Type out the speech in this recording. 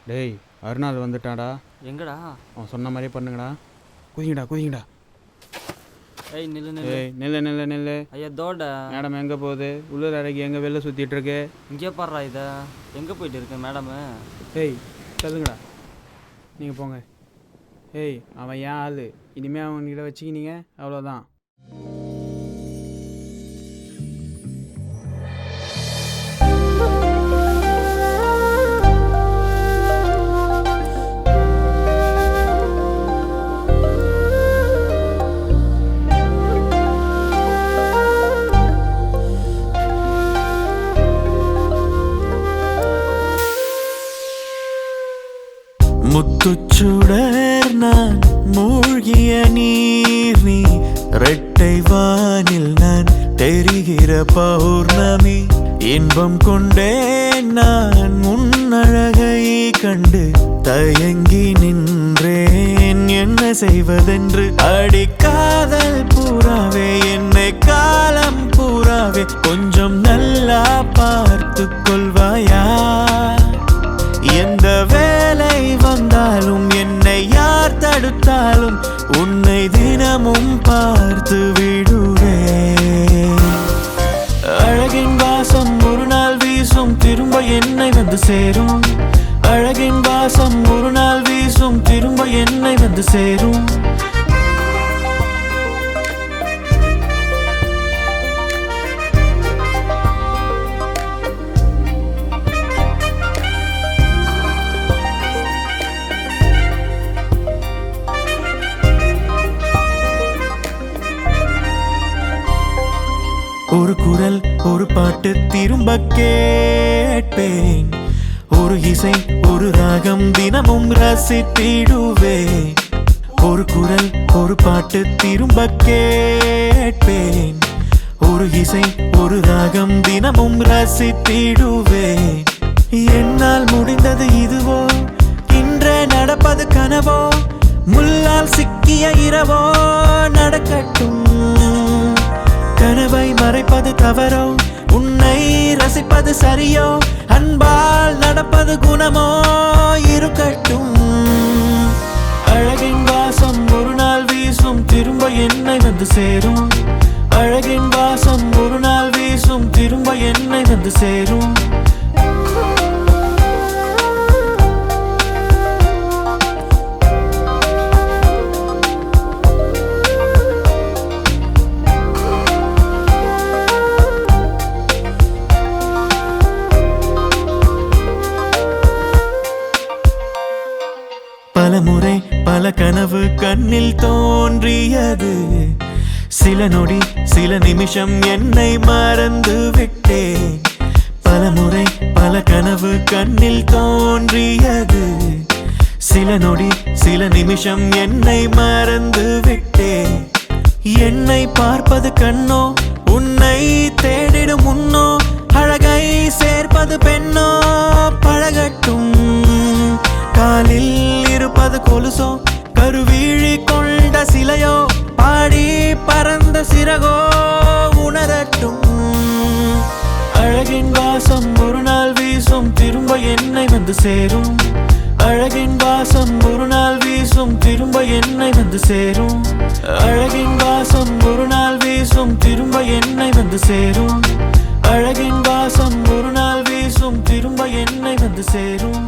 டேய் அருணாள் வந்துட்டாடா. எங்கடா? அவன் சொன்ன மாதிரியே பண்ணுங்கடா. குதிங்கடா குதிங்கடா. ஏய் நில்லு நில்லு. ஏய் நில்லு நில்லு நில்லு. ஐயா தோட மேடம் எங்கே போகுது? உள்ளூர் அறைக்கு எங்கே வெளில சுற்றிட்டு இருக்கு? இங்கே பாடுறா இதை. எங்கே போயிட்டு இருக்கு மேடமு? ஏய் சொல்லுங்கடா, நீங்கள் போங்க. ஏய் அவன் ஏன் ஆள், இனிமேல் அவன்கிட்ட வச்சுக்கினீங்க அவ்வளோதான். முத்துச்சுடர் நான் மூழ்கிய நீர் நீ, இரட்டை வானில் நான் தெரிகிற பௌர்ணமி. இன்பம் கொண்டேன் நான் உன் அழகை கண்டு தயங்கி நின்றேன், என்ன செய்வதென்று. அடிக்காதல் பூராவே என்னை காலம் பூராவே கொஞ்சம் நல்லா பார்த்து கொள்வாயா? எந்த வேலை வந்தாலும் என்னை யார் தடுத்தாலும் உன்னை தினமும் பார்த்து விடுவேன். அழகின் வாசம் ஒரு நாள் வீசும், திரும்ப என்னை வந்து சேரும். அழகின் வாசம் ஒரு நாள் வீசும், திரும்ப என்னை வந்து சேரும். ஒரு குரல் ஒரு பாட்டு திரும்ப கேட்பேன், ஒரு இசை ஒரு ராகம் தினமும் ரசித்திடுவேன். ஒரு குரல் ஒரு பாட்டு திரும்ப கேட்பேன், ஒரு இசை ஒரு ராகம் தினமும் ரசித்திடுவேன். என்னால் முடிந்தது இதுவோ, இன்றே நடப்பது கனவோ, முள்ளால் சிக்கிய இரவோ நடக்கட்டும். கனவை மறைப்பது தவறோ, உன்னை ரசிப்பது சரியோ, அன்பால் நடப்பது குணமோ இருக்கட்டும். அழகின் வாசம் ஒரு நாள் வீசும், திரும்ப என்னை வந்து சேரும். அழகின் வாசம் ஒரு நாள் வீசும், திரும்ப என்னை வந்து சேரும். பல முறை பல கனவு கண்ணில் தோன்றியது, சில நொடி சில நிமிஷம் என்னை மறந்து விட்டேன். பல முறை பல கனவு கண்ணில் தோன்றியது, சில நொடி சில நிமிஷம் என்னை மறந்து விட்டேன். என்னை பார்ப்பது கண்ணோ, உன்னை தேடிடும் முன்னோ, அழகை சேர்ப்பது பெண்ணோ பழகட்டும். காலில் இருப்பது கொலுசோ, கருவீழி கொண்ட சிலையோ, பாடி பறந்த சிறகோ உணரட்டும். அழகின் வாசம் ஒரு நாள் வீசும், திரும்ப என்னை வந்து சேரும். அழகின் வாசம் ஒரு நாள் வீசும், திரும்ப என்னை வந்து சேரும். அழகின் வாசம் ஒரு நாள் வீசும், திரும்ப என்னை வந்து சேரும். அழகின் வாசம் ஒரு நாள் வீசும், திரும்ப என்னை வந்து சேரும்.